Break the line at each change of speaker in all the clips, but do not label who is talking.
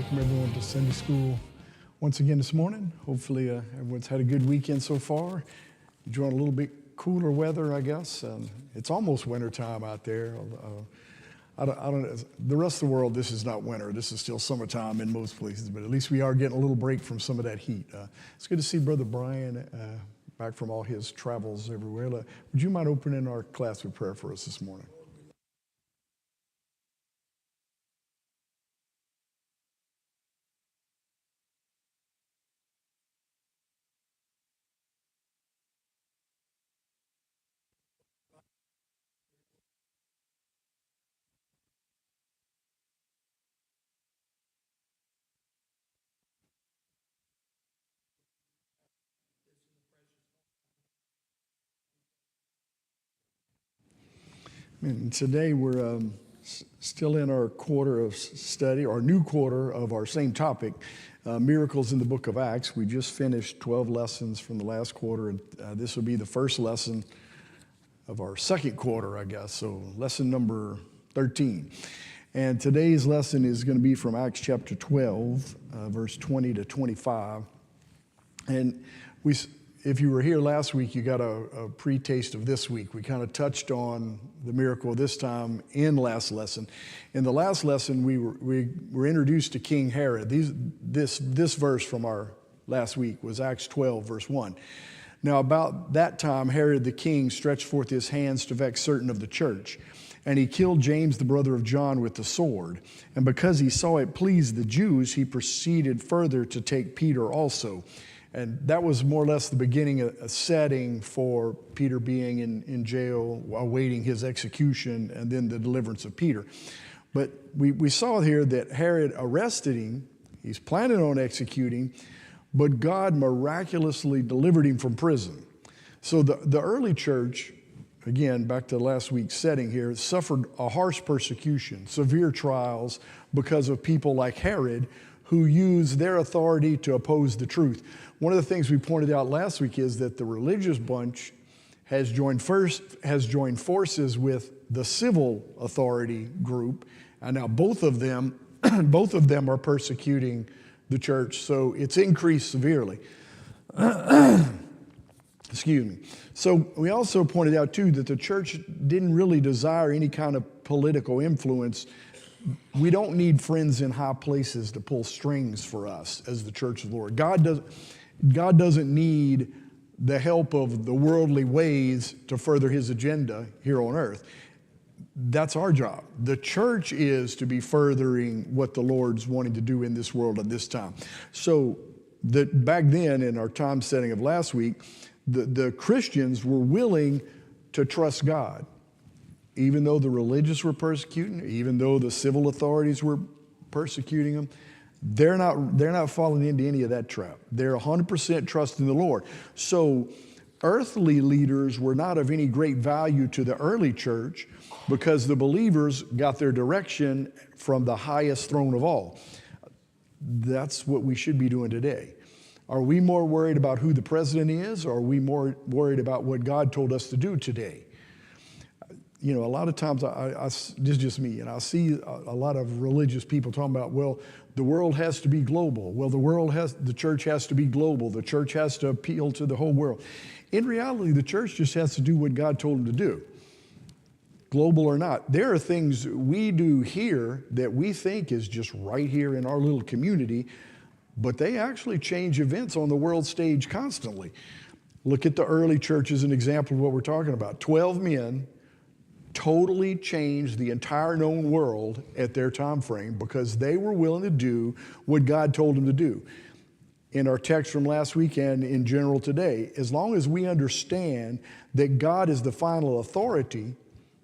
Welcome everyone to Sunday School once again this morning. Hopefully everyone's had a good weekend so far. Enjoying a little bit cooler weather, I guess. It's almost winter time out there. I don't. The rest of the world, this is not winter. This is still summertime in most places, but at least we are getting a little break from some of that heat. It's good to see Brother Brian back from all his travels everywhere. Would you mind opening our class with prayer for us this morning? And today we're still in our quarter of study, our new quarter of our same topic, miracles in the book of Acts. We just finished 12 lessons from the last quarter, and this will be the first lesson of our second quarter, I guess, so lesson number 13. And today's lesson is going to be from Acts chapter 12, verse 20 to 25. And if you were here last week, you got a pre-taste of this week. We kind of touched on the miracle this time in last lesson. In the last lesson, we were introduced to King Herod. This verse from our last week was Acts 12, verse 1. Now, about that time, Herod the king stretched forth his hands to vex certain of the church. And he killed James, the brother of John, with the sword. And because he saw it pleased the Jews, he proceeded further to take Peter also. And that was more or less the beginning, a setting for Peter being in jail, awaiting his execution, and then the deliverance of Peter. But we saw here that Herod arrested him. He's planning on executing, but God miraculously delivered him from prison. So the early church, again, back to last week's setting here, suffered a harsh persecution, severe trials because of people like Herod, who used their authority to oppose the truth. One of the things we pointed out last week is that the religious bunch has joined forces with the civil authority group, and now both of them are persecuting the church, so it's increased severely. Excuse me. So we also pointed out too that the church didn't really desire any kind of political influence. We don't need friends in high places to pull strings for us as the church of the Lord. God doesn't need the help of the worldly ways to further his agenda here on earth. That's our job. The church is to be furthering what the Lord's wanting to do in this world at this time. So back then in our time setting of last week, the Christians were willing to trust God. Even though the religious were persecuting, even though the civil authorities were persecuting them, they're not falling into any of that trap. They're 100% trusting the Lord. So earthly leaders were not of any great value to the early church because the believers got their direction from the highest throne of all. That's what we should be doing today. Are we more worried about who the president is, or are we more worried about what God told us to do today? You know, a lot of times, this is just me, and I see a lot of religious people talking about, well, the world has to be global. Well, the church has to be global. The church has to appeal to the whole world. In reality, the church just has to do what God told them to do, global or not. There are things we do here that we think is just right here in our little community, but they actually change events on the world stage constantly. Look at the early church as an example of what we're talking about. 12 men totally changed the entire known world at their time frame because they were willing to do what God told them to do. In our text from last week and in general today, as long as we understand that God is the final authority,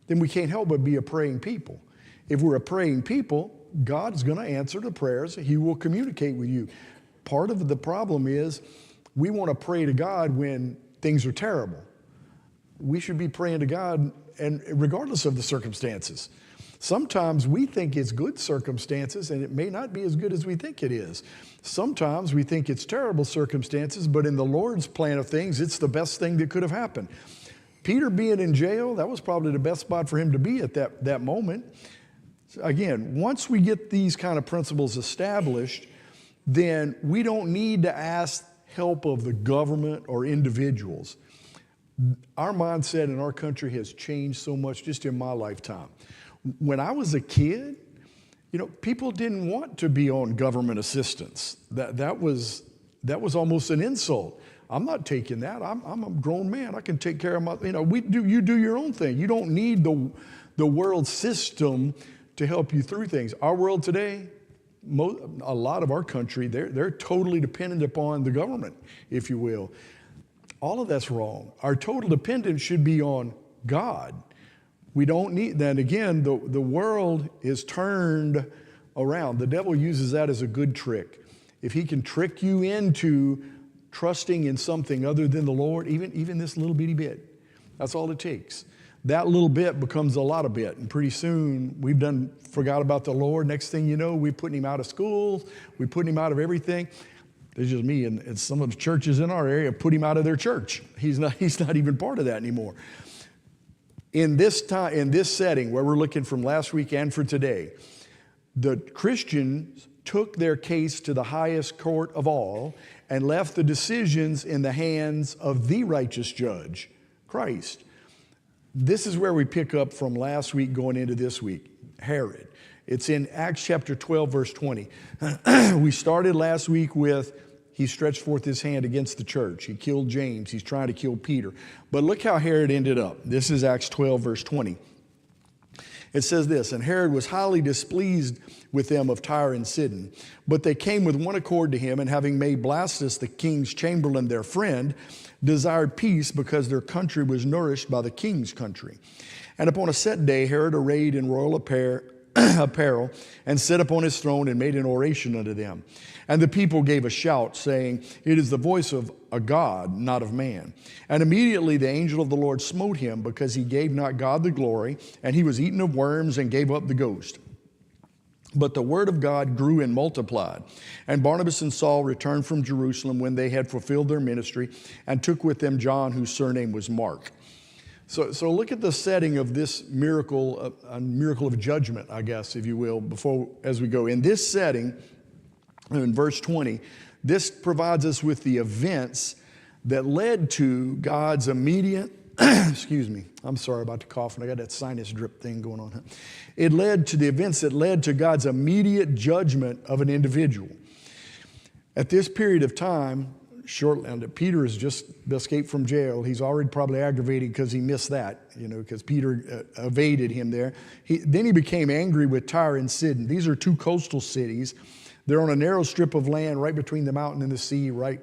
then we can't help but be a praying people. If we're a praying people, God's going to answer the prayers. He will communicate with you. Part of the problem is we want to pray to God when things are terrible. We should be praying to God and regardless of the circumstances. Sometimes we think it's good circumstances and it may not be as good as we think it is. Sometimes we think it's terrible circumstances, but in the Lord's plan of things, it's the best thing that could have happened. Peter being in jail, that was probably the best spot for him to be at that moment. So again, once we get these kind of principles established, then we don't need to ask help of the government or individuals. Our mindset in our country has changed so much just in my lifetime. When I was a kid, people didn't want to be on government assistance. That was almost an insult. I'm not taking that. I'm a grown man. I can take care of my, you do your own thing. You don't need the world system to help you through things. Our world today, a lot of our country, they're totally dependent upon the government, if you will. All of that's wrong. Our total dependence should be on God. We don't need that. Again, the world is turned around. The devil uses that as a good trick. If he can trick you into trusting in something other than the Lord, even this little bitty bit, that's all it takes. That little bit becomes a lot of bit, and pretty soon we've forgot about the Lord. Next thing you know, we're putting him out of schools, we're putting him out of everything. It's just me, and some of the churches in our area put him out of their church. He's not even part of that anymore. In this setting where we're looking from last week and for today, the Christians took their case to the highest court of all and left the decisions in the hands of the righteous judge, Christ. This is where we pick up from last week going into this week, Herod. It's in Acts chapter 12, verse 20. We started last week with, he stretched forth his hand against the church. He killed James. He's trying to kill Peter. But look how Herod ended up. This is Acts 12, verse 20. It says this, and Herod was highly displeased with them of Tyre and Sidon. But they came with one accord to him, and having made Blastus the king's chamberlain their friend, desired peace because their country was nourished by the king's country. And upon a set day, Herod arrayed in royal apparel and sat upon his throne and made an oration unto them. And the people gave a shout, saying, it is the voice of a God, not of man. And immediately the angel of the Lord smote him, because he gave not God the glory, and he was eaten of worms and gave up the ghost. But the word of God grew and multiplied. And Barnabas and Saul returned from Jerusalem when they had fulfilled their ministry, and took with them John, whose surname was Mark. So look at the setting of this miracle, a miracle of judgment, I guess, if you will, as we go. In this setting, in verse 20, this provides us with the events that led to God's immediate, excuse me, I'm sorry about the cough, and I got that sinus drip thing going on. It led to the events that led to God's immediate judgment of an individual. At this period of time, shortly, and Peter has just escaped from jail. He's already probably aggravated because he missed that, because Peter evaded him there. Then he became angry with Tyre and Sidon. These are two coastal cities. They're on a narrow strip of land right between the mountain and the sea, right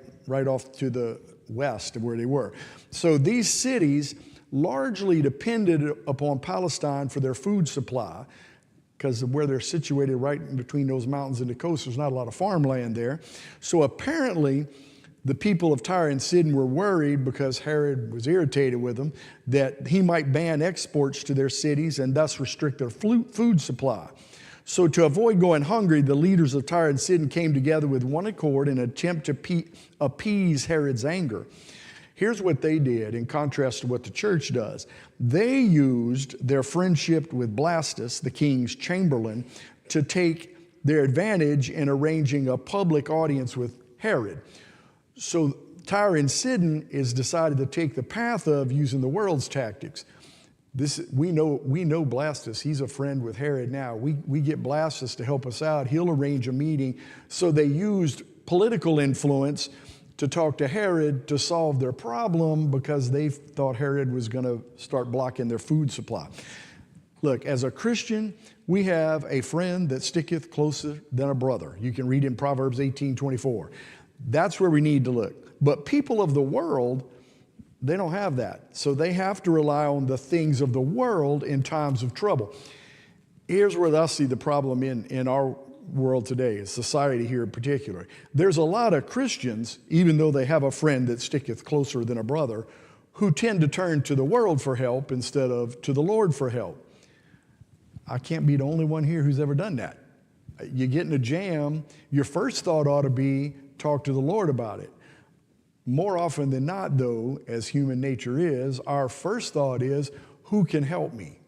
off to the west of where they were. So these cities largely depended upon Palestine for their food supply, because of where they're situated right in between those mountains and the coast. There's not a lot of farmland there. So apparently, the people of Tyre and Sidon were worried, because Herod was irritated with them, that he might ban exports to their cities and thus restrict their food supply. So to avoid going hungry, the leaders of Tyre and Sidon came together with one accord in an attempt to appease Herod's anger. Here's what they did in contrast to what the church does. They used their friendship with Blastus, the king's chamberlain, to take their advantage in arranging a public audience with Herod. So Tyre and Sidon is decided to take the path of using the world's tactics. We know Blastus. He's a friend with Herod now. We get Blastus to help us out. He'll arrange a meeting. So they used political influence to talk to Herod to solve their problem, because they thought Herod was going to start blocking their food supply. Look, as a Christian, we have a friend that sticketh closer than a brother. You can read in Proverbs 18:24. That's where we need to look. But people of the world, they don't have that. So they have to rely on the things of the world in times of trouble. Here's where I see the problem in our world today, society here in particular. There's a lot of Christians, even though they have a friend that sticketh closer than a brother, who tend to turn to the world for help instead of to the Lord for help. I can't be the only one here who's ever done that. You get in a jam, your first thought ought to be, talk to the Lord about it. More often than not, though, as human nature is, our first thought is, who can help me?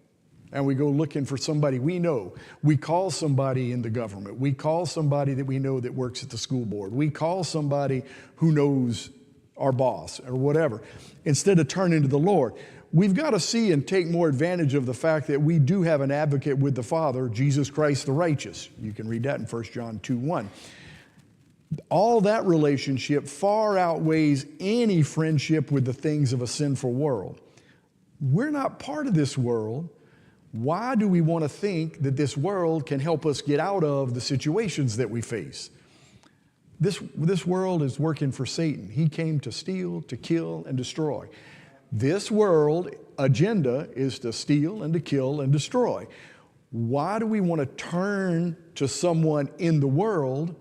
and we go looking for somebody we know. We call somebody in the government. We call somebody that we know that works at the school board. We call somebody who knows our boss or whatever, instead of turning to the Lord. We've got to see and take more advantage of the fact that we do have an advocate with the Father, Jesus Christ the righteous. You can read that in 1 John 2:1. All that relationship far outweighs any friendship with the things of a sinful world. We're not part of this world. Why do we want to think that this world can help us get out of the situations that we face? This world is working for Satan. He came to steal, to kill, and destroy. This world agenda is to steal and to kill and destroy. Why do we want to turn to someone in the world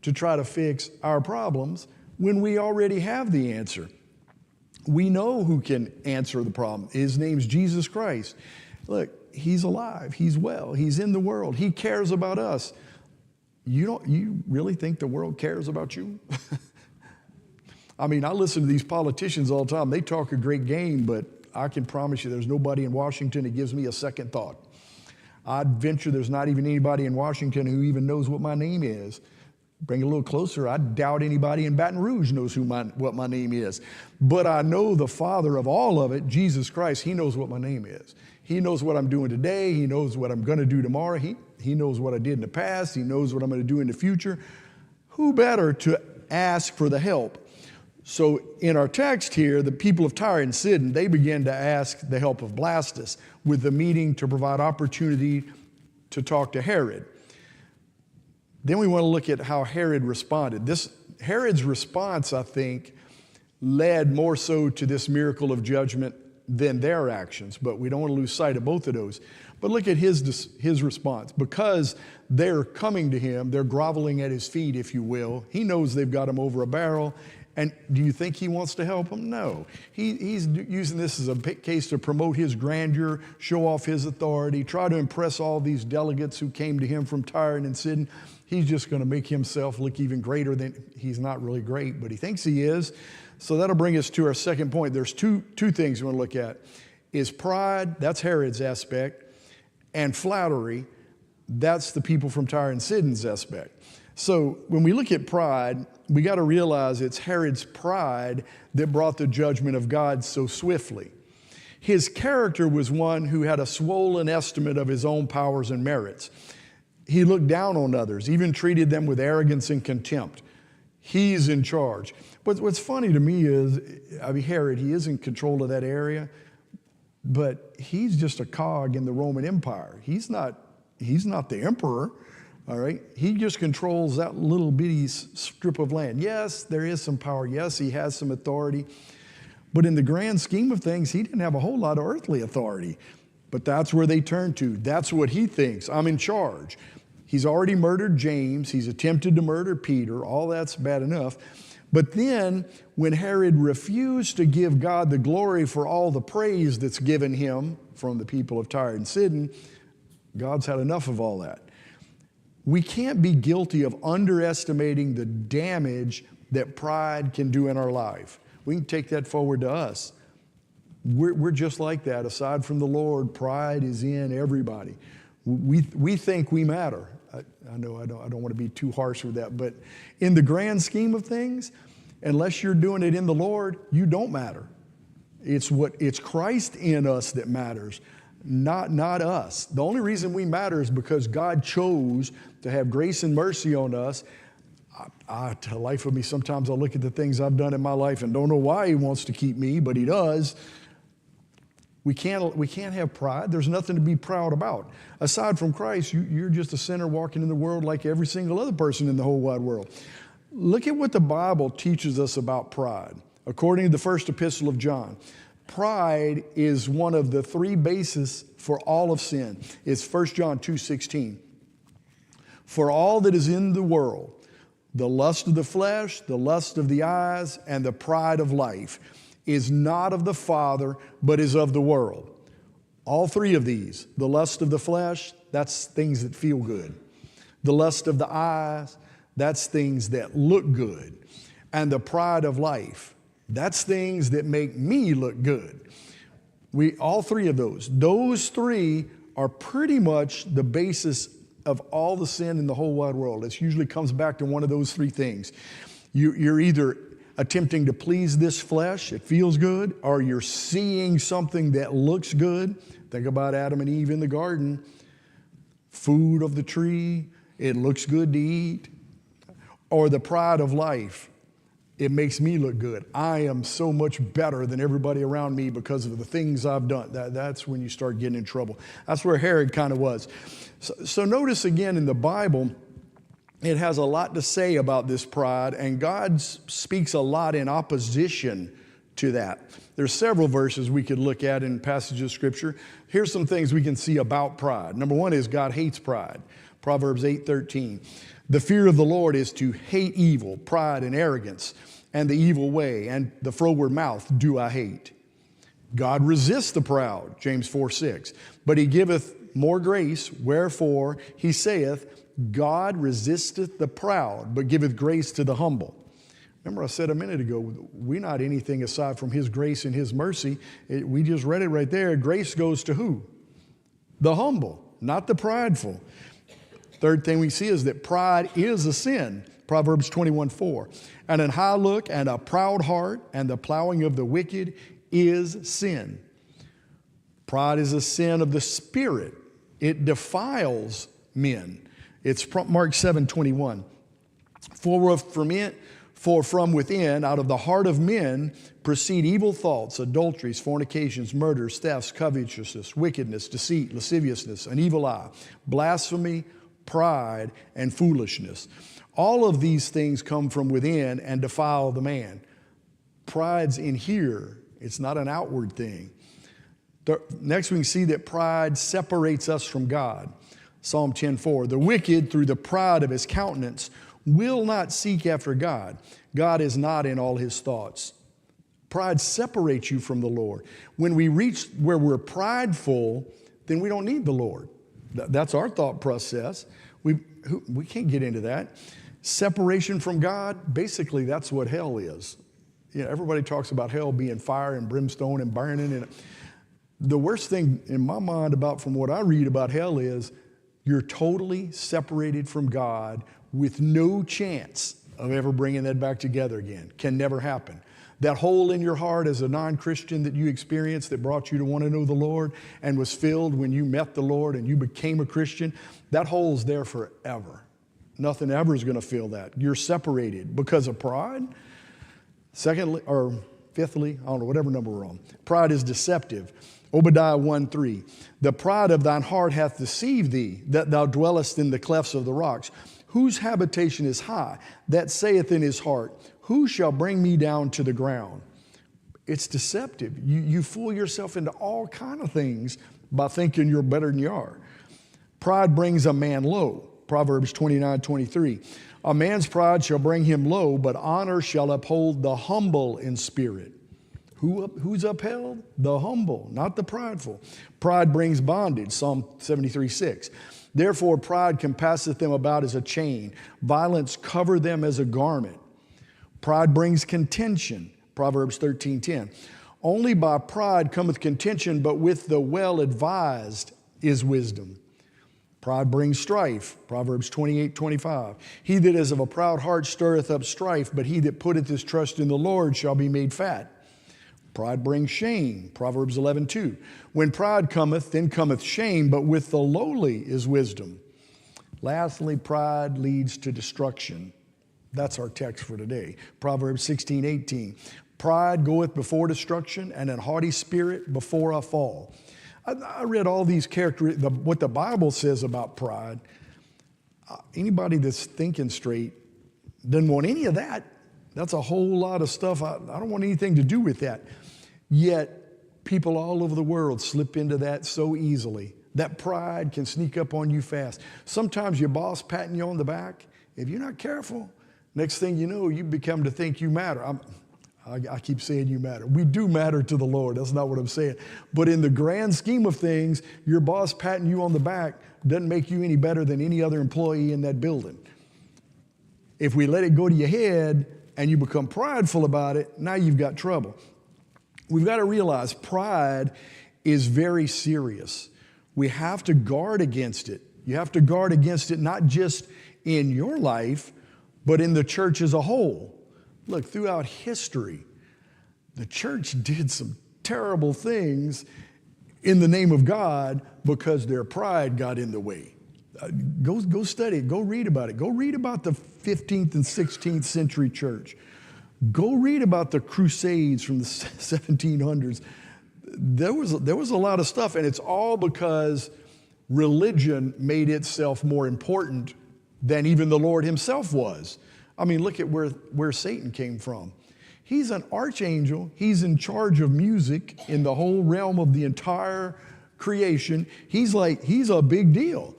to try to fix our problems when we already have the answer? We know who can answer the problem. His name's Jesus Christ. Look, he's alive, he's well, he's in the world, he cares about us. You really think the world cares about you? I mean, I listen to these politicians all the time. They talk a great game, but I can promise you there's nobody in Washington that gives me a second thought. I'd venture there's not even anybody in Washington who even knows what my name is. Bring it a little closer, I doubt anybody in Baton Rouge knows what my name is. But I know the Father of all of it, Jesus Christ, he knows what my name is. He knows what I'm doing today. He knows what I'm going to do tomorrow. He knows what I did in the past. He knows what I'm going to do in the future. Who better to ask for the help? So in our text here, the people of Tyre and Sidon, they began to ask the help of Blastus with the meeting to provide opportunity to talk to Herod. Then we want to look at how Herod responded. Herod's response, I think, led more so to this miracle of judgment than their actions, but we don't want to lose sight of both of those. But look at his response. Because they're coming to him, they're groveling at his feet, if you will. He knows they've got him over a barrel. And do you think he wants to help them? No. He's using this as a case to promote his grandeur, show off his authority, try to impress all these delegates who came to him from Tyre and Sidon. He's just going to make himself look even greater than he's not really great, but he thinks he is. So that'll bring us to our second point. There's two things we want to look at. Is pride, that's Herod's aspect, and flattery, that's the people from Tyre and Sidon's aspect. So when we look at pride, we got to realize it's Herod's pride that brought the judgment of God so swiftly. His character was one who had a swollen estimate of his own powers and merits. He looked down on others, even treated them with arrogance and contempt. He's in charge. But what's funny to me is, Herod, he is in control of that area, but he's just a cog in the Roman Empire. He's not the emperor, all right? He just controls that little bitty strip of land. Yes, there is some power. Yes, he has some authority. But in the grand scheme of things, he didn't have a whole lot of earthly authority. But that's where they turn to. That's what he thinks. I'm in charge. He's already murdered James. He's attempted to murder Peter. All that's bad enough. But then when Herod refused to give God the glory for all the praise that's given him from the people of Tyre and Sidon, God's had enough of all that. We can't be guilty of underestimating the damage that pride can do in our life. We can take that forward to us. We're just like that. Aside from the Lord, pride is in everybody. We think we matter. I know I don't want to be too harsh with that, but in the grand scheme of things, unless you're doing it in the Lord, you don't matter. It's Christ in us that matters, not us. The only reason we matter is because God chose to have grace and mercy on us. To life of me, sometimes I look at the things I've done in my life and don't know why he wants to keep me, but he does. We can't have pride. There's nothing to be proud about. Aside from Christ, you're just a sinner walking in the world like every single other person in the whole wide world. Look at what the Bible teaches us about pride. According to the first epistle of John, pride is one of the three bases for all of sin. It's 1 John 2:16. For all that is in the world, the lust of the flesh, the lust of the eyes, and the pride of life is not of the Father, but is of the world. All three of these, the lust of the flesh, that's things that feel good. The lust of the eyes, that's things that look good. And the pride of life, that's things that make me look good. All three of those three are pretty much the basis of all the sin in the whole wide world. It usually comes back to one of those three things. You're either attempting to please this flesh, it feels good, or you're seeing something that looks good. Think about Adam and Eve in the garden. Food of the tree, it looks good to eat. Or the pride of life. It makes me look good. I am so much better than everybody around me because of the things I've done. That's when you start getting in trouble. That's where Herod kind of was. So notice again in the Bible, it has a lot to say about this pride, and God speaks a lot in opposition to that. There's several verses we could look at in passages of Scripture. Here's some things we can see about pride. Number one is God hates pride. Proverbs 8:13. The fear of the Lord is to hate evil, pride and arrogance, and the evil way, and the froward mouth do I hate. God resists the proud, James 4:6. But he giveth more grace, wherefore he saith, God resisteth the proud, but giveth grace to the humble. Remember I said a minute ago, we're not anything aside from his grace and his mercy. We just read it right there. Grace goes to who? The humble, not the prideful. Third thing we see is that pride is a sin. Proverbs 21:4. And an high look and a proud heart and the plowing of the wicked is sin. Pride is a sin of the spirit. It defiles men. It's Mark 7:21. For from within, out of the heart of men, proceed evil thoughts, adulteries, fornications, murders, thefts, covetousness, wickedness, deceit, lasciviousness, an evil eye, blasphemy, pride, and foolishness. All of these things come from within and defile the man. Pride's in here. It's not an outward thing. Next, we can see that pride separates us from God. Psalm 10:4. The wicked, through the pride of his countenance, will not seek after God. God is not in all his thoughts. Pride separates you from the Lord. When we reach where we're prideful, then we don't need the Lord. That's our thought process. We can't get into that. Separation from God, basically that's what hell is. You know, everybody talks about hell being fire and brimstone and burning. And the worst thing in my mind from what I read about hell is you're totally separated from God with no chance of ever bringing that back together again. Can never happen. That hole in your heart as a non-Christian that you experienced that brought you to want to know the Lord and was filled when you met the Lord and you became a Christian, that hole's there forever. Nothing ever is going to fill that. You're separated because of pride. Secondly, or fifthly, I don't know, whatever number we're on. Pride is deceptive. Obadiah 1:3. The pride of thine heart hath deceived thee, that thou dwellest in the clefts of the rocks. Whose habitation is high, that saith in his heart, who shall bring me down to the ground? It's deceptive. You fool yourself into all kind of things by thinking you're better than you are. Pride brings a man low. Proverbs 29:23. A man's pride shall bring him low, but honor shall uphold the humble in spirit. Who's upheld? The humble, not the prideful. Pride brings bondage. Psalm 73:6. Therefore pride compasseth them about as a chain. Violence cover them as a garment. Pride brings contention. Proverbs 13:10. Only by pride cometh contention, but with the well-advised is wisdom. Pride brings strife. Proverbs 28:25. He that is of a proud heart stirreth up strife, but he that putteth his trust in the Lord shall be made fat. Pride brings shame. Proverbs 11:2. When pride cometh, then cometh shame, but with the lowly is wisdom. Lastly, pride leads to destruction. That's our text for today. Proverbs 16:18. Pride goeth before destruction, and an haughty spirit before a fall. I read all these characteristics, what the Bible says about pride. Anybody that's thinking straight doesn't want any of that. That's a whole lot of stuff. I don't want anything to do with that. Yet, people all over the world slip into that so easily. That pride can sneak up on you fast. Sometimes your boss patting you on the back. If you're not careful, next thing you know, you become to think you matter. I keep saying you matter. We do matter to the Lord. That's not what I'm saying. But in the grand scheme of things, your boss patting you on the back doesn't make you any better than any other employee in that building. If we let it go to your head and you become prideful about it, now you've got trouble. We've got to realize pride is very serious. We have to guard against it. You have to guard against it not just in your life, but in the church as a whole. Look, throughout history, the church did some terrible things in the name of God because their pride got in the way. Go study it. Go read about it. Go read about the 15th and 16th century church. Go read about the Crusades from the 1700s. There was a lot of stuff, and it's all because religion made itself more important than even the Lord himself was. I mean, look at where Satan came from. He's an archangel. He's in charge of music in the whole realm of the entire creation. He's a big deal.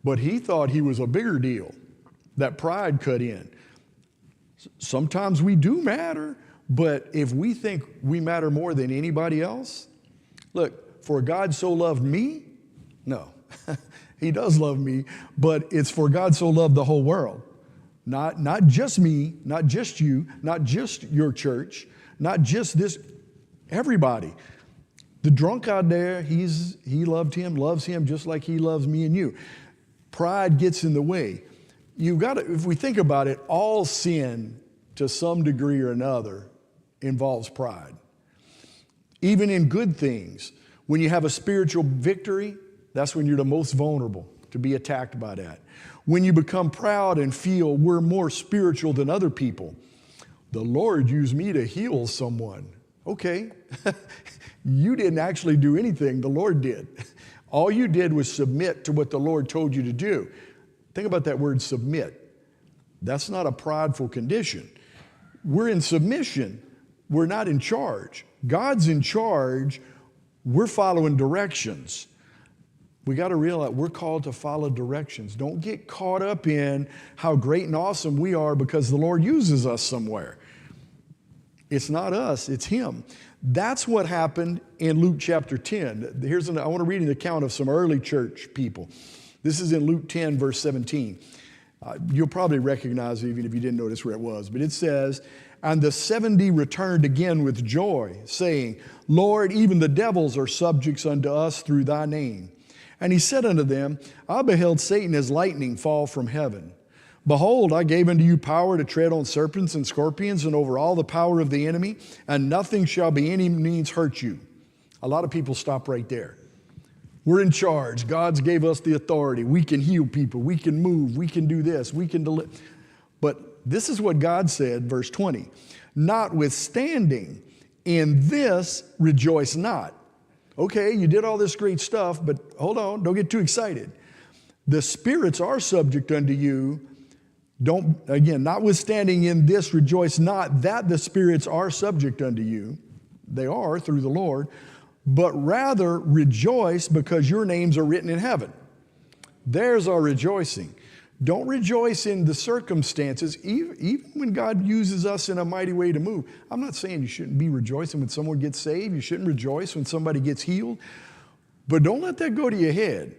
But he thought he was a bigger deal. That pride cut in. Sometimes we do matter, but if we think we matter more than anybody else, look, for God so loved me, no, he does love me, but it's for God so loved the whole world. Not just me, not just you, not just your church, not just this, everybody. The drunk out there, he loves him just like he loves me and you. Pride gets in the way. If we think about it, all sin to some degree or another involves pride. Even in good things, when you have a spiritual victory, that's when you're the most vulnerable to be attacked by that. When you become proud and feel we're more spiritual than other people, the Lord used me to heal someone. Okay, you didn't actually do anything, the Lord did. All you did was submit to what the Lord told you to do. Think about that word submit. That's not a prideful condition. We're in submission. We're not in charge. God's in charge. We're following directions. We got to realize we're called to follow directions. Don't get caught up in how great and awesome we are because the Lord uses us somewhere. It's not us, it's Him. That's what happened in Luke chapter 10. I want to read an account of some early church people. This is in Luke 10, verse 17. You'll probably recognize it even if you didn't notice where it was. But it says, "And the 70 returned again with joy, saying, Lord, even the devils are subjects unto us through thy name. And he said unto them, I beheld Satan as lightning fall from heaven. Behold, I gave unto you power to tread on serpents and scorpions and over all the power of the enemy, and nothing shall by any means hurt you." A lot of people stop right there. We're in charge. God's gave us the authority. We can heal people. We can move. We can do this. We can deliver. But this is what God said, verse 20. "Notwithstanding, in this rejoice not." Okay, you did all this great stuff, but hold on, don't get too excited. "The spirits are subject unto you. Notwithstanding in this rejoice not that the spirits are subject unto you." They are through the Lord. "But rather rejoice because your names are written in heaven." There's our rejoicing. Don't rejoice in the circumstances, even when God uses us in a mighty way to move. I'm not saying you shouldn't be rejoicing when someone gets saved. You shouldn't rejoice when somebody gets healed. But don't let that go to your head.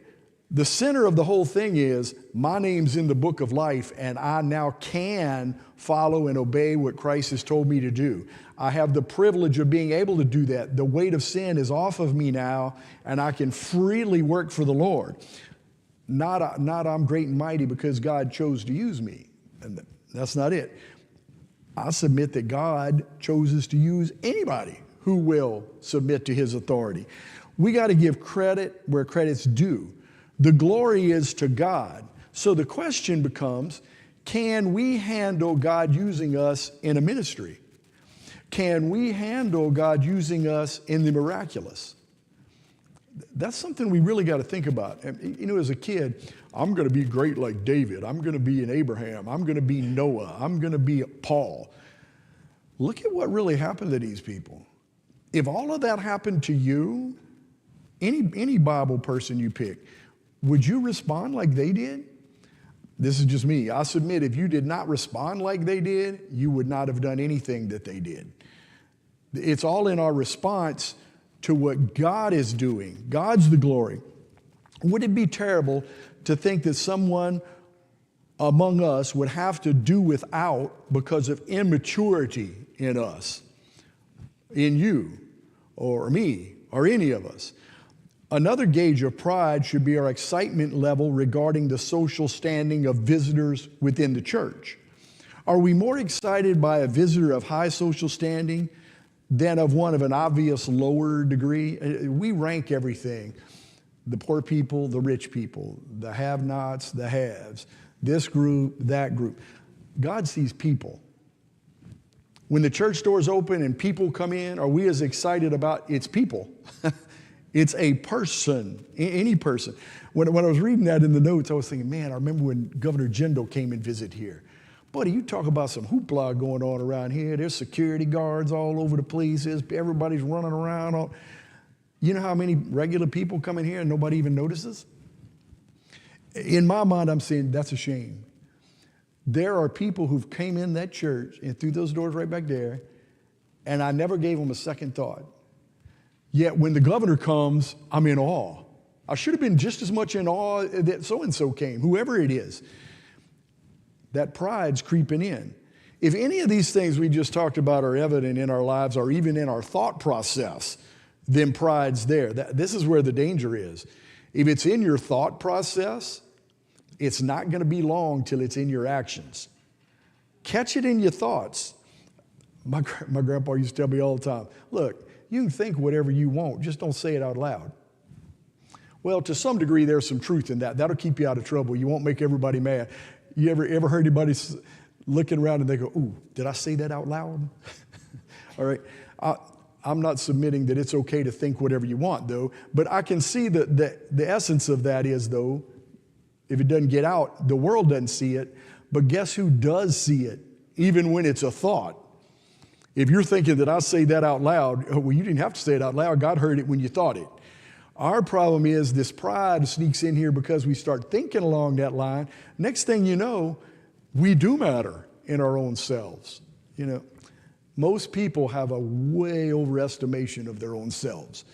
The center of the whole thing is, my name's in the book of life, and I now can follow and obey what Christ has told me to do. I have the privilege of being able to do that. The weight of sin is off of me now, and I can freely work for the Lord. Not I'm great and mighty because God chose to use me. And that's not it. I submit that God chooses to use anybody who will submit to His authority. We got to give credit where credit's due. The glory is to God. So the question becomes, can we handle God using us in a ministry? Can we handle God using us in the miraculous? That's something we really got to think about. You know, as a kid, I'm going to be great like David. I'm going to be an Abraham. I'm going to be Noah. I'm going to be Paul. Look at what really happened to these people. If all of that happened to you, any Bible person you pick, would you respond like they did? This is just me. I submit if you did not respond like they did, you would not have done anything that they did. It's all in our response to what God is doing. God's the glory. Would it be terrible to think that someone among us would have to do without because of immaturity in us, in you, or me, or any of us? Another gauge of pride should be our excitement level regarding the social standing of visitors within the church. Are we more excited by a visitor of high social standing than of one of an obvious lower degree? We rank everything. The poor people, the rich people, the have-nots, the haves, this group, that group. God sees people. When the church doors open and people come in, are we as excited about its people? It's a person, any person. When I was reading that in the notes, I was thinking, man, I remember when Governor Jindal came and visited here. Buddy, you talk about some hoopla going on around here. There's security guards all over the place. Everybody's running around. You know how many regular people come in here and nobody even notices? In my mind, I'm saying that's a shame. There are people who've came in that church and through those doors right back there, and I never gave them a second thought. Yet when the governor comes, I'm in awe. I should have been just as much in awe that so-and-so came, whoever it is. That pride's creeping in. If any of these things we just talked about are evident in our lives or even in our thought process, then pride's there. This is where the danger is. If it's in your thought process, it's not going to be long till it's in your actions. Catch it in your thoughts. My grandpa used to tell me all the time, look, you can think whatever you want, just don't say it out loud. Well, to some degree, there's some truth in that. That'll keep you out of trouble. You won't make everybody mad. You ever heard anybody looking around and they go, ooh, did I say that out loud? All right. I'm not submitting that it's okay to think whatever you want, though, but I can see that the essence of that is, though, if it doesn't get out, the world doesn't see it, but guess who does see it, even when it's a thought? If you're thinking that I say that out loud, well, you didn't have to say it out loud. God heard it when you thought it. Our problem is this pride sneaks in here because we start thinking along that line. Next thing you know, we do matter in our own selves. You know, most people have a way overestimation of their own selves.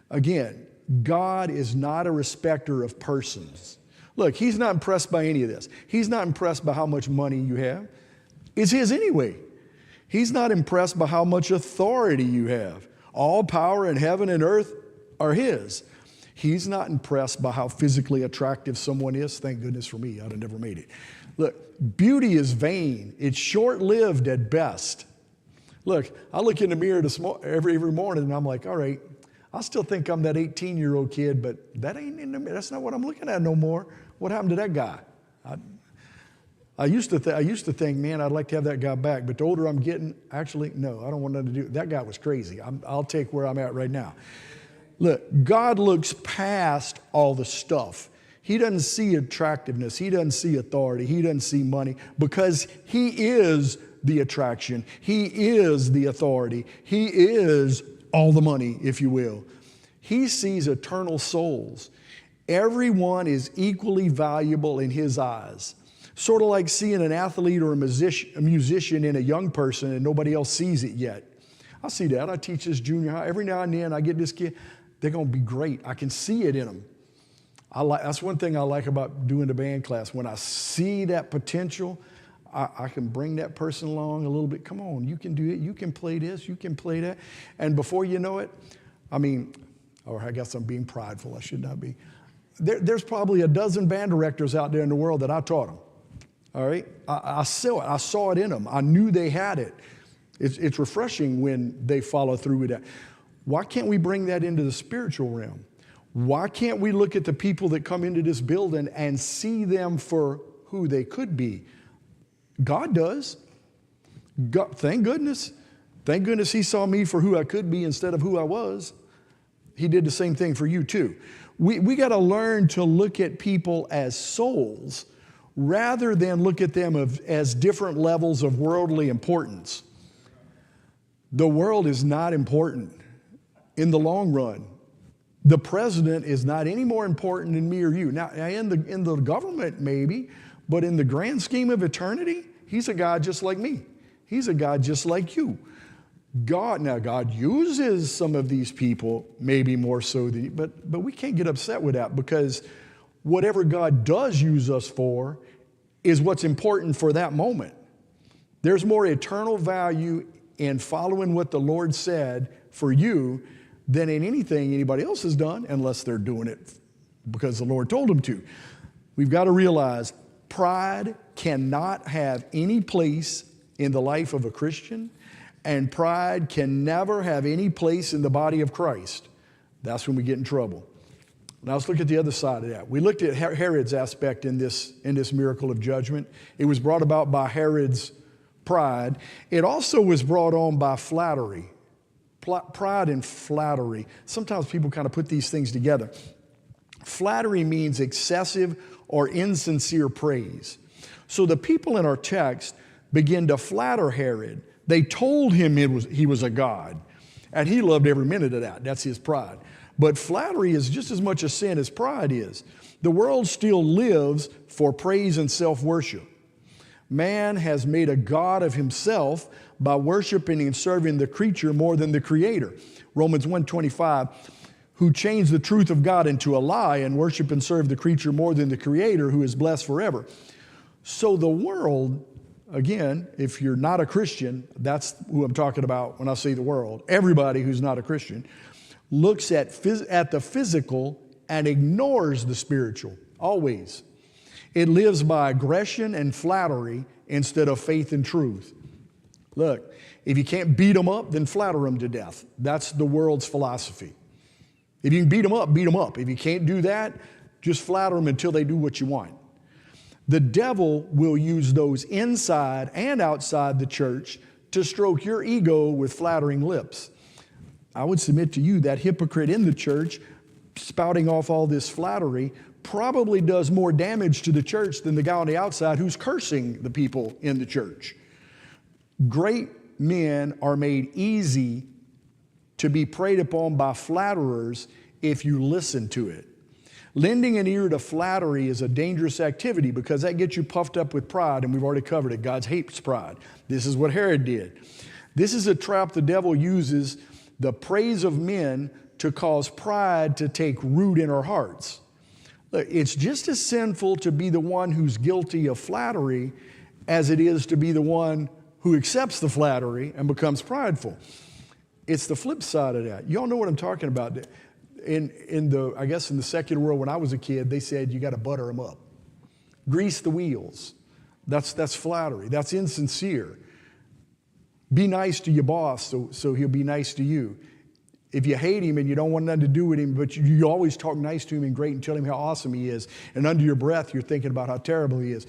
Again, God is not a respecter of persons. Look, he's not impressed by any of this. He's not impressed by how much money you have. It's his anyway. He's not impressed by how much authority you have. All power in heaven and earth are his. He's not impressed by how physically attractive someone is. Thank goodness for me, I'd have never made it. Look, beauty is vain. It's short-lived at best. Look, I look in the mirror every morning and I'm like, all right, I still think I'm that 18-year-old kid, but that's not what I'm looking at no more. What happened to that guy? I used to think, man, I'd like to have that guy back. But the older I'm getting, actually, no, I don't want nothing to do. That guy was crazy. I'll take where I'm at right now. Look, God looks past all the stuff. He doesn't see attractiveness. He doesn't see authority. He doesn't see money because he is the attraction. He is the authority. He is all the money, if you will. He sees eternal souls. Everyone is equally valuable in his eyes. Sort of like seeing an athlete or a musician in a young person and nobody else sees it yet. I see that. I teach this junior high. Every now and then I get this kid, they're going to be great. I can see it in them. That's one thing I like about doing the band class. When I see that potential, I can bring that person along a little bit. Come on, you can do it. You can play this. You can play that. And before you know it, I guess I'm being prideful. I should not be. There's probably a dozen band directors out there in the world that I taught them. All right? I saw it in them. I knew they had it. It's refreshing when they follow through with that. Why can't we bring that into the spiritual realm? Why can't we look at the people that come into this building and see them for who they could be? God does. God, thank goodness. Thank goodness he saw me for who I could be instead of who I was. He did the same thing for you too. We got to learn to look at people as souls rather than look at them as different levels of worldly importance. The world is not important in the long run. The president is not any more important than me or you. Now, in the government maybe, but in the grand scheme of eternity, he's a God just like me. He's a God just like you. God uses some of these people maybe more so than you, but we can't get upset with that because whatever God does use us for is what's important for that moment. There's more eternal value in following what the Lord said for you than in anything anybody else has done, unless they're doing it because the Lord told them to. We've got to realize pride cannot have any place in the life of a Christian, and pride can never have any place in the body of Christ. That's when we get in trouble. Now let's look at the other side of that. We looked at Herod's aspect in this miracle of judgment. It was brought about by Herod's pride. It also was brought on by flattery. Pride and flattery. Sometimes people kind of put these things together. Flattery means excessive or insincere praise. So the people in our text begin to flatter Herod. They told him he was a god, and he loved every minute of that. That's his pride. But flattery is just as much a sin as pride is. The world still lives for praise and self-worship. Man has made a god of himself by worshiping and serving the creature more than the creator. Romans 1:25, who changed the truth of God into a lie and worship and serve the creature more than the creator, who is blessed forever. So the world, again, if you're not a Christian, that's who I'm talking about when I say the world. Everybody who's not a Christian looks at the physical and ignores the spiritual, always. It lives by aggression and flattery instead of faith and truth. Look, if you can't beat them up, then flatter them to death. That's the world's philosophy. If you can beat them up, beat them up. If you can't do that, just flatter them until they do what you want. The devil will use those inside and outside the church to stroke your ego with flattering lips. I would submit to you that hypocrite in the church spouting off all this flattery probably does more damage to the church than the guy on the outside who's cursing the people in the church. Great men are made easy to be preyed upon by flatterers if you listen to it. Lending an ear to flattery is a dangerous activity because that gets you puffed up with pride, and we've already covered it. God hates pride. This is what Herod did. This is a trap the devil uses the praise of men to cause pride to take root in our hearts. Look, it's just as sinful to be the one who's guilty of flattery as it is to be the one who accepts the flattery and becomes prideful. It's the flip side of that. Y'all know what I'm talking about. In the secular world, when I was a kid, they said you got to butter them up, grease the wheels. That's flattery. That's insincere. Be nice to your boss so he'll be nice to you. If you hate him and you don't want nothing to do with him, but you always talk nice to him and great and tell him how awesome he is, and under your breath you're thinking about how terrible he is.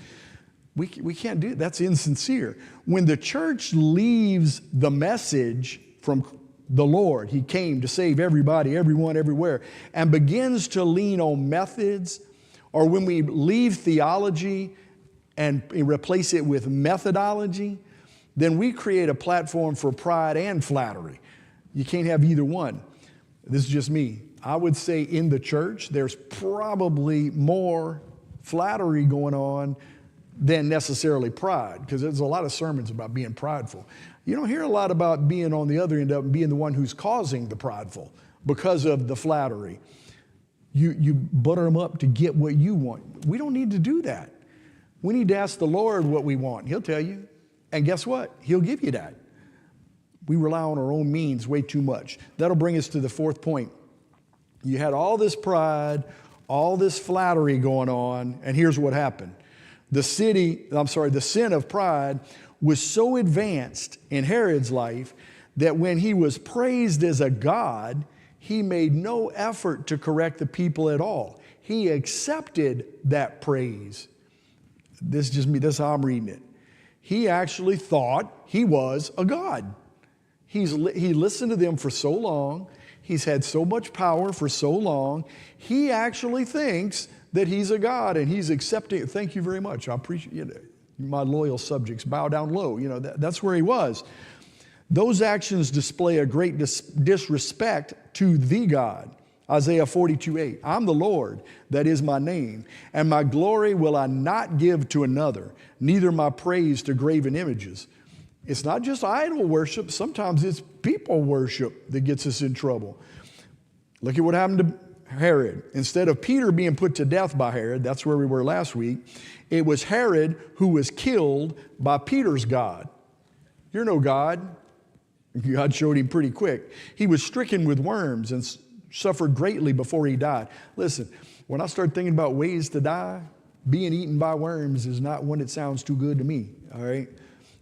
We can't do it. That's insincere. When the church leaves the message from the Lord, He came to save everybody, everyone, everywhere, and begins to lean on methods, or when we leave theology and replace it with methodology, then we create a platform for pride and flattery. You can't have either one. This is just me. I would say in the church, there's probably more flattery going on than necessarily pride, because there's a lot of sermons about being prideful. You don't hear a lot about being on the other end of it, being the one who's causing the prideful because of the flattery. You butter them up to get what you want. We don't need to do that. We need to ask the Lord what we want. He'll tell you. And guess what? He'll give you that. We rely on our own means way too much. That'll bring us to the fourth point. You had all this pride, all this flattery going on, and here's what happened. The sin of pride was so advanced in Herod's life that when he was praised as a god, he made no effort to correct the people at all. He accepted that praise. This is just me, that's how I'm reading it. He actually thought he was a god. He listened to them for so long. He's had so much power for so long. He actually thinks that he's a god, and he's accepting it. Thank you very much. I appreciate it. My loyal subjects bow down low. That's where he was. Those actions display a great disrespect to the God. Isaiah 42:8. I'm the Lord, that is my name, and my glory will I not give to another, neither my praise to graven images. It's not just idol worship. Sometimes it's people worship that gets us in trouble. Look at what happened to Herod. Instead of Peter being put to death by Herod, that's where we were last week, it was Herod who was killed by Peter's God. You're no God. God showed him pretty quick. He was stricken with worms and suffered greatly before he died. Listen, when I start thinking about ways to die, being eaten by worms is not one that sounds too good to me, all right?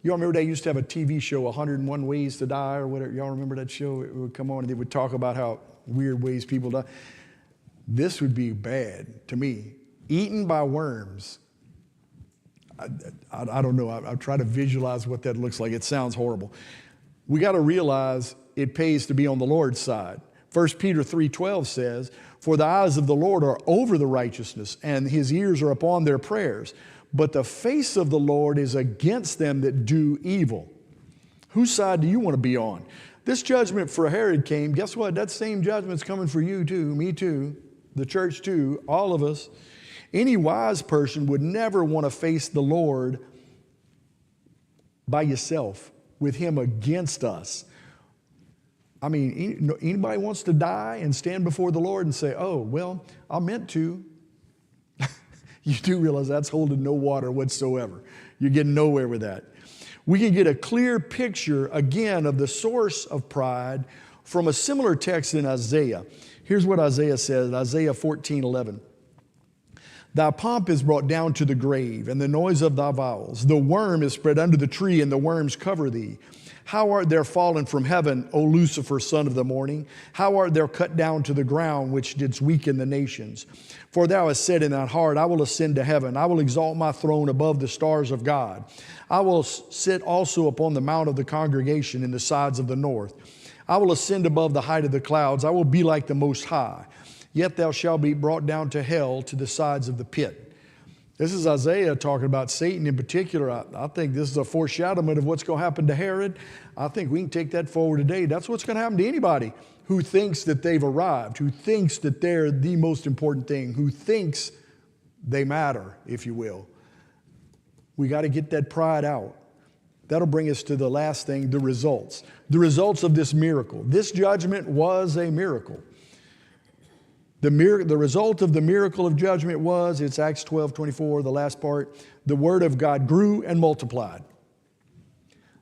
Y'all remember they used to have a TV show, 101 Ways to Die or whatever? Y'all remember that show? It would come on and they would talk about how weird ways people die. This would be bad to me. Eaten by worms. I don't know. I'll try to visualize what that looks like. It sounds horrible. We got to realize it pays to be on the Lord's side. 1 Peter 3:12 says, "For the eyes of the Lord are over the righteousness, and his ears are upon their prayers. But the face of the Lord is against them that do evil." Whose side do you want to be on? This judgment for Herod came. Guess what? That same judgment's coming for you too, me too, the church too, all of us. Any wise person would never want to face the Lord by yourself, with him against us. I mean, anybody wants to die and stand before the Lord and say, "Oh, well, I meant to." You do realize that's holding no water whatsoever. You're getting nowhere with that. We can get a clear picture, again, of the source of pride from a similar text in Isaiah. Here's what Isaiah says, Isaiah 14:11. "Thy pomp is brought down to the grave, and the noise of thy vowels. The worm is spread under the tree, and the worms cover thee. How art thou fallen from heaven, O Lucifer, son of the morning? How art thou cut down to the ground, which didst weaken the nations? For thou hast said in thine heart, I will ascend to heaven. I will exalt my throne above the stars of God. I will sit also upon the mount of the congregation in the sides of the north. I will ascend above the height of the clouds. I will be like the Most High. Yet thou shalt be brought down to hell, to the sides of the pit." This is Isaiah talking about Satan in particular. I think this is a foreshadowment of what's going to happen to Herod. I think we can take that forward today. That's what's going to happen to anybody who thinks that they've arrived, who thinks that they're the most important thing, who thinks they matter, if you will. We got to get that pride out. That'll bring us to the last thing, the results. The results of this miracle. This judgment was a miracle. The result of the miracle of judgment was, it's Acts 12:24, the last part, the word of God grew and multiplied.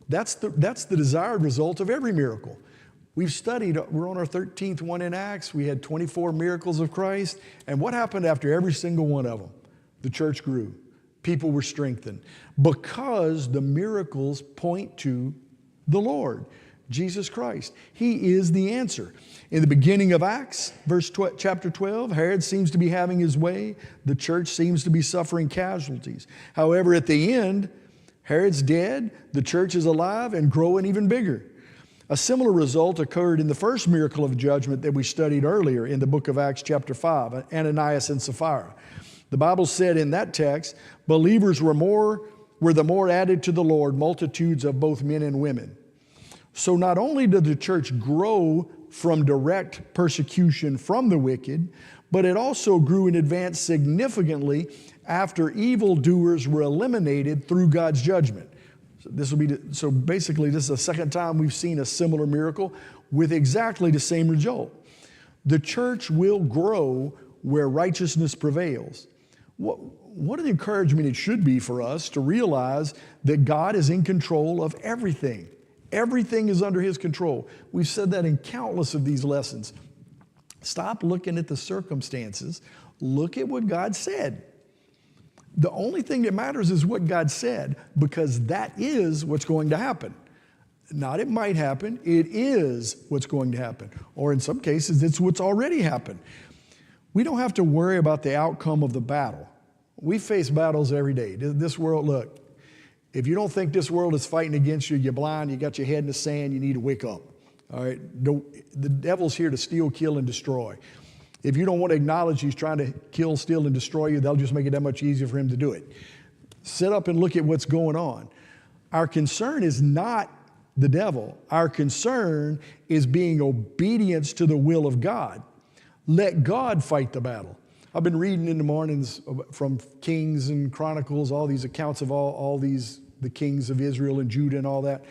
That's the desired result of every miracle. We've studied, we're on our 13th one in Acts. We had 24 miracles of Christ. And what happened after every single one of them? The church grew. People were strengthened. Because the miracles point to the Lord, Jesus Christ. He is the answer. In the beginning of Acts, chapter 12, Herod seems to be having his way. The church seems to be suffering casualties. However, at the end, Herod's dead, the church is alive and growing even bigger. A similar result occurred in the first miracle of judgment that we studied earlier in the book of Acts chapter 5, Ananias and Sapphira. The Bible said in that text, believers were the more added to the Lord, multitudes of both men and women. So not only did the church grow from direct persecution from the wicked, but it also grew and advanced significantly after evildoers were eliminated through God's judgment. So basically, this is the second time we've seen a similar miracle with exactly the same result. The church will grow where righteousness prevails. What an encouragement it should be for us to realize that God is in control of everything. Everything is under his control. We've said that in countless of these lessons. Stop looking at the circumstances. Look at what God said. The only thing that matters is what God said, because that is what's going to happen. Not it might happen, it is what's going to happen. Or in some cases, it's what's already happened. We don't have to worry about the outcome of the battle. We face battles every day. This world, look, if you don't think this world is fighting against you, you're blind, you got your head in the sand, you need to wake up. All right? The devil's here to steal, kill, and destroy. If you don't want to acknowledge he's trying to kill, steal, and destroy you, they'll just make it that much easier for him to do it. Sit up and look at what's going on. Our concern is not the devil. Our concern is being obedience to the will of God. Let God fight the battle. I've been reading in the mornings from Kings and Chronicles, all these accounts of all these, the kings of Israel and Judah and all that.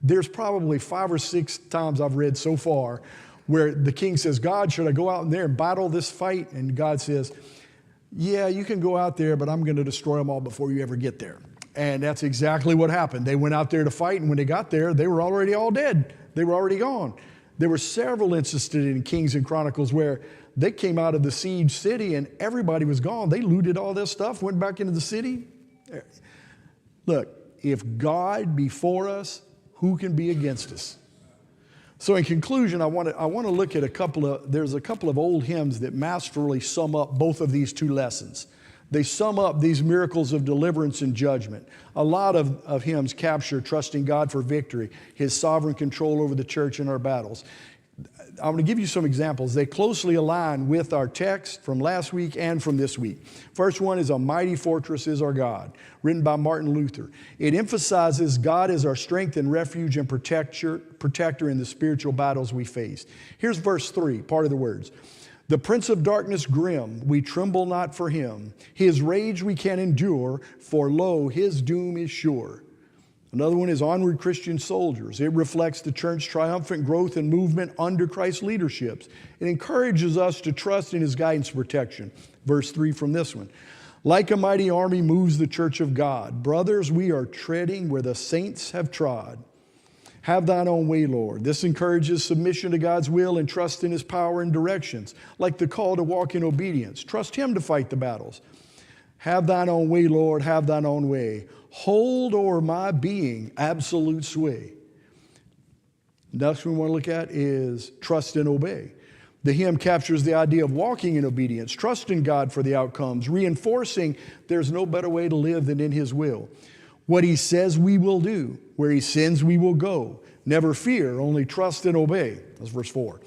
There's probably 5 or 6 times I've read so far where the king says, God, should I go out in there and battle this fight? And God says, yeah, you can go out there, but I'm going to destroy them all before you ever get there. And that's exactly what happened. They went out there to fight, and when they got there, they were already all dead. They were already gone. There were several instances in Kings and Chronicles where they came out of the siege city and everybody was gone. They looted all their stuff, went back into the city. Look, if God be for us, who can be against us? So in conclusion, I want to look at there's a couple of old hymns that masterfully sum up both of these two lessons. They sum up these miracles of deliverance and judgment. A lot of hymns capture trusting God for victory, His sovereign control over the church and our battles. I'm going to give you some examples. They closely align with our text from last week and from this week. First one is "A Mighty Fortress is Our God," written by Martin Luther. It emphasizes God as our strength and refuge and protector in the spiritual battles we face. Here's verse 3, part of the words. "The prince of darkness grim, we tremble not for him. His rage we can endure, for lo, his doom is sure." Another one is "Onward Christian Soldiers." It reflects the church's triumphant growth and movement under Christ's leadership. It encourages us to trust in His guidance and protection. Verse 3 from this one. "Like a mighty army moves the church of God. Brothers, we are treading where the saints have trod. Have thine own way, Lord." This encourages submission to God's will and trust in His power and directions, like the call to walk in obedience. Trust Him to fight the battles. "Have thine own way, Lord, have thine own way. Hold o'er my being absolute sway." Next we want to look at is "Trust and Obey." The hymn captures the idea of walking in obedience, trusting God for the outcomes, reinforcing there's no better way to live than in His will. What He says we will do, where He sends we will go. Never fear, only trust and obey. That's verse 4.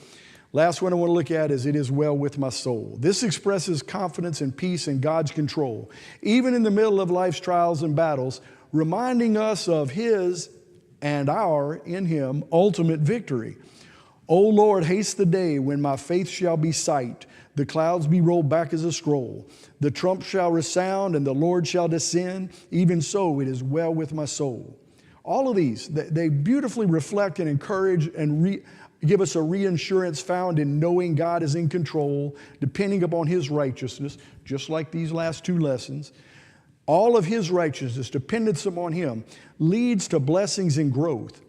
Last one I want to look at is "It is well with my soul." This expresses confidence and peace in God's control, even in the middle of life's trials and battles, reminding us of His and our, in Him, ultimate victory. "O Lord, haste the day when my faith shall be sight, the clouds be rolled back as a scroll. The trump shall resound and the Lord shall descend. Even so, it is well with my soul." All of these, they beautifully reflect and encourage and give us a reassurance found in knowing God is in control, depending upon His righteousness, just like these last two lessons. All of His righteousness, dependence upon Him, leads to blessings and growth.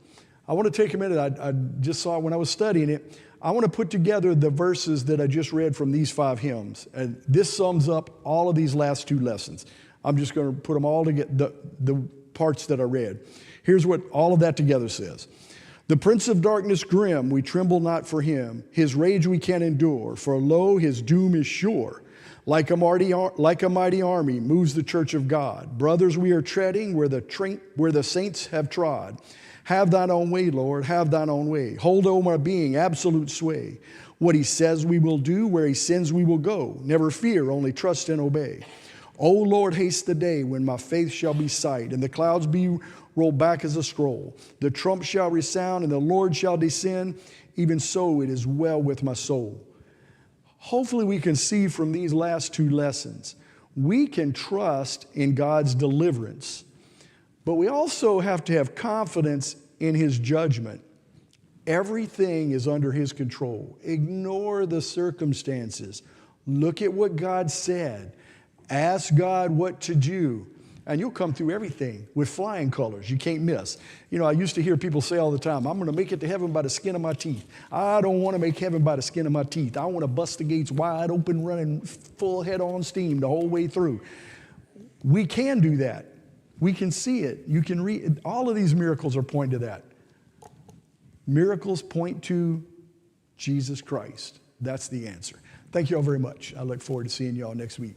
I want to take a minute. I just saw when I was studying it, I want to put together the verses that I just read from these 5 hymns. And this sums up all of these last 2 lessons. I'm just going to put them all together, the parts that I read. Here's what all of that together says. "The prince of darkness grim, we tremble not for him. His rage we can endure, for lo, his doom is sure. Like a mighty army moves the church of God. Brothers, we are treading where the saints have trod. Have thine own way, Lord, have thine own way. Hold o'er my being absolute sway. What He says we will do, where He sends we will go. Never fear, only trust and obey. O Lord, haste the day when my faith shall be sight, and the clouds be rolled back as a scroll. The trump shall resound, and the Lord shall descend. Even so, it is well with my soul." Hopefully we can see from these last 2 lessons, we can trust in God's deliverance, but we also have to have confidence in His judgment. Everything is under His control. Ignore the circumstances. Look at what God said. Ask God what to do, and you'll come through everything with flying colors. You can't miss. You know, I used to hear people say all the time, "I'm going to make it to heaven by the skin of my teeth." I don't want to make heaven by the skin of my teeth. I want to bust the gates wide open, running full head-on steam the whole way through. We can do that. We can see it. You can read. All of these miracles are pointing to that. Miracles point to Jesus Christ. That's the answer. Thank you all very much. I look forward to seeing you all next week.